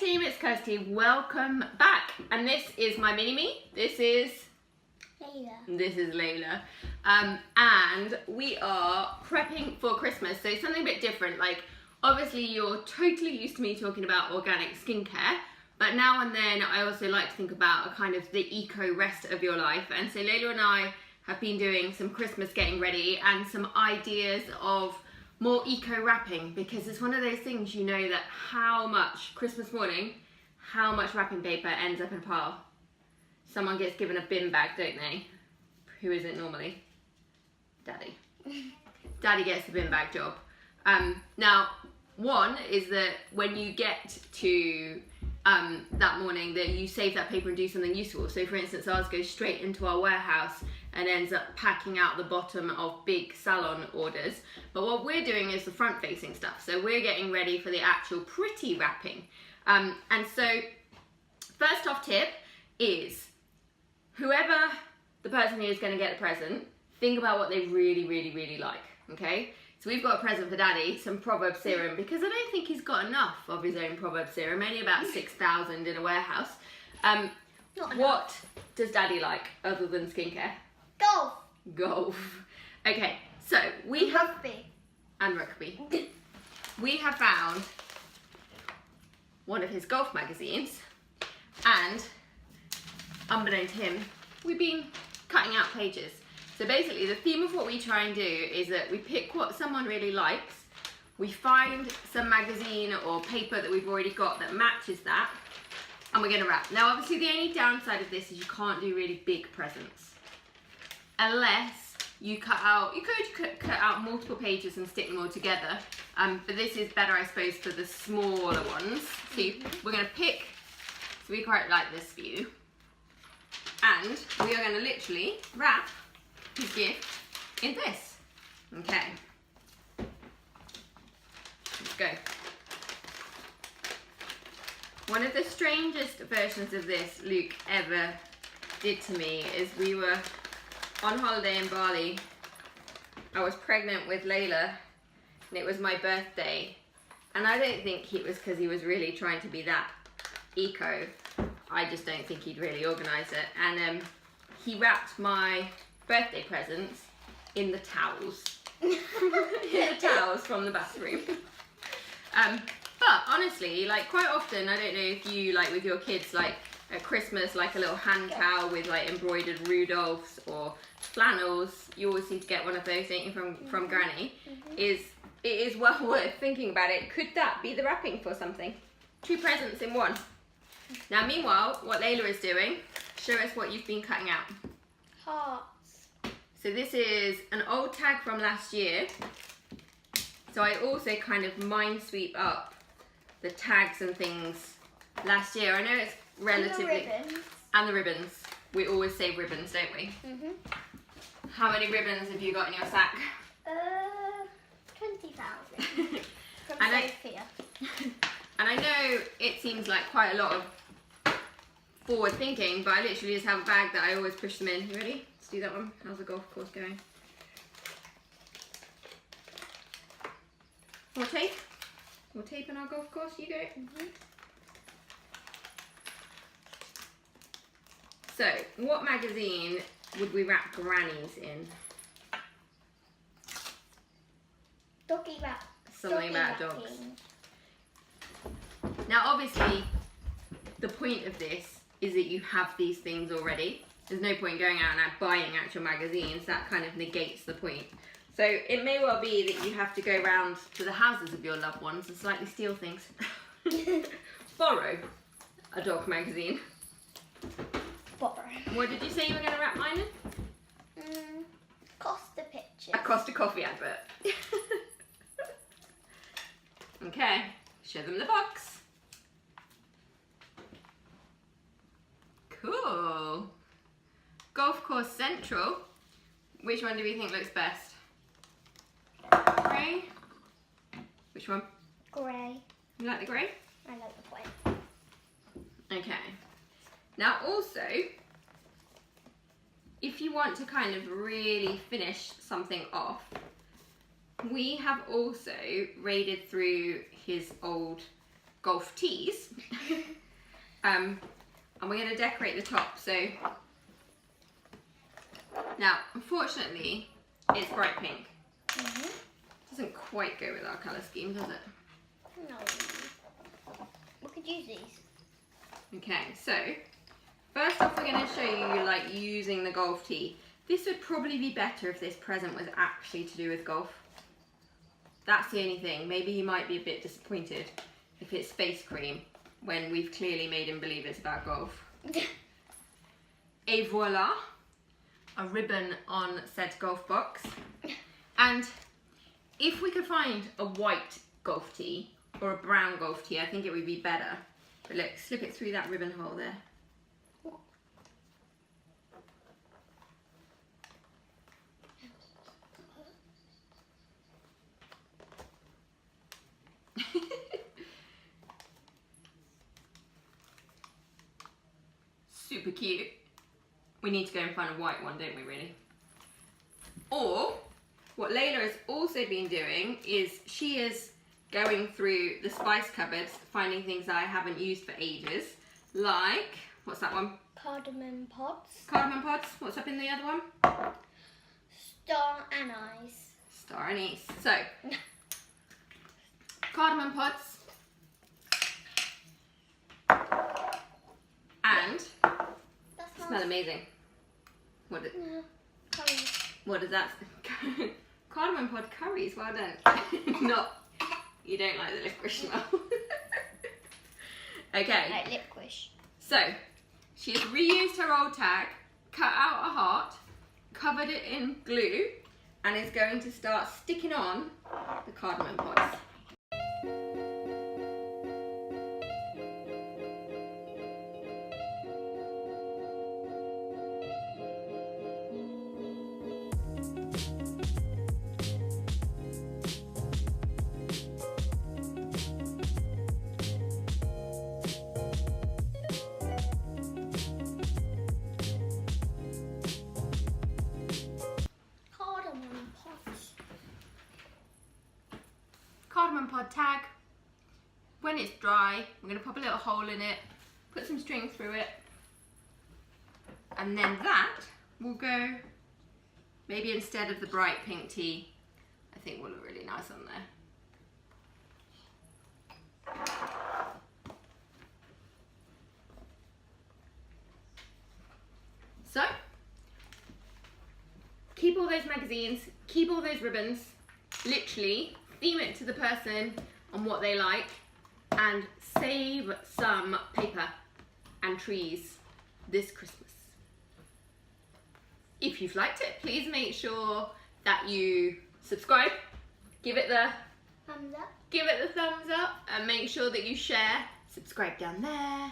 team, it's Kirsty. Welcome back. And this is my mini-me. This is Layla. And we are prepping for Christmas. So something a bit different. Like, obviously you're totally used to me talking about organic skincare, but now and then I also like to think about a kind of the eco rest of your life. And so Layla and I have been doing some Christmas getting ready and some ideas of more eco wrapping, because it's one of those things, you know, that how much Christmas morning, how much wrapping paper ends up in a pile. Someone gets given a bin bag, don't they? Who is it normally? Daddy. Daddy gets the bin bag job. Now, one is that when you get to that morning, that you save that paper and do something useful. So for instance, ours goes straight into our warehouse and ends up packing out the bottom of big salon orders. But what we're doing is the front facing stuff. So we're getting ready for the actual pretty wrapping. And so first off tip is, whoever the person who is going to get the present, think about what they really, really, really like, okay? So we've got a present for Daddy, some Proverb serum, because I don't think he's got enough of his own Proverb serum, only about 6,000 in a warehouse. What does Daddy like other than skincare? Golf. Golf. Okay, so we have... Rugby. And rugby. We have found one of his golf magazines, and unbeknownst to him, we've been cutting out pages. So basically the theme of what we try and do is that we pick what someone really likes, we find some magazine or paper that we've already got that matches that, and we're going to wrap. Now obviously the only downside of this is you can't do really big presents unless you cut out, you could cut out multiple pages and stick them all together, but this is better I suppose for the smaller ones. So we're going to pick, so we quite like this view, and we are going to literally wrap his gift in this. Okay, let's go. One of the strangest versions of this Luke ever did to me is we were on holiday in Bali. I was pregnant with Layla and it was my birthday, and I don't think it was because he was really trying to be that eco. I just don't think he'd really organised it, and he wrapped my birthday presents in the towels. In the towels from the bathroom. But honestly, like quite often, I don't know if you, like with your kids, like at Christmas, like a little hand towel with like embroidered Rudolphs or flannels, you always seem to get one of those, don't you, from Granny. It is well worth thinking about it. Could that be the wrapping for something? 2 presents in one. Now meanwhile, what Layla is doing, show us what you've been cutting out. Hearts. So this is an old tag from last year. So I also kind of mind sweep up the tags and things last year. I know it's relatively... And the ribbons. We always say ribbons, don't we? How many ribbons have you got in your sack? 20,000. From And Sophia. And I know it seems like quite a lot of forward thinking, but I literally just have a bag that I always push them in. You ready? Let's do that one. How's the golf course going? More tape? More tape on our golf course? You go. So, what magazine would we wrap grannies in? Doggy wrap. Something about dogs. Now obviously, the point of this is that you have these things already. There's no point going out and buying actual magazines. That kind of negates the point. So it may well be that you have to go round to the houses of your loved ones and slightly steal things. Borrow a dog magazine. Borrow. What did you say you were going to wrap mine in? Costa pictures. A Costa coffee advert. Okay, show them the box. Cool. Golf course central. Which one do we think looks best? Grey? Which one? Grey. You like the grey? I like the white. Okay. Now also, if you want to kind of really finish something off, we have also raided through his old golf tees. And we're going to decorate the top. So now, unfortunately, it's bright pink. Doesn't quite go with our colour scheme, does it? No. We could use these. Okay, so first off, we're going to show you like using the golf tee. This would probably be better if this present was actually to do with golf. That's the only thing. Maybe he might be a bit disappointed if it's face cream when we've clearly made him believe it's about golf. Et voila, a ribbon on said golf box. And if we could find a white golf tee or a brown golf tee, I think it would be better. But look, slip it through that ribbon hole there. Super cute. We need to go and find a white one, don't we, really? Or, what Layla has also been doing is she is going through the spice cupboards, finding things I haven't used for ages. Like, what's that one? Cardamom pods. Cardamom pods. What's up in the other one? Star anise. Star anise. So, cardamom pods. And smell amazing. What does that? Cardamom pod curries. Well done. Not. You don't like the licorice smell. Okay. Like licorice. So she has reused her old tag, cut out a heart, covered it in glue, and is going to start sticking on the cardamom pods. Cardamom pod tag. When it's dry, we're going to pop a little hole in it, put some string through it, and then that will go, maybe instead of the bright pink tee, I think will look really nice on there. So, keep all those magazines, keep all those ribbons, literally theme it to the person and what they like, and save some paper and trees this Christmas. If you've liked it, please make sure that you subscribe, give it the thumbs up, and make sure that you share, subscribe down there.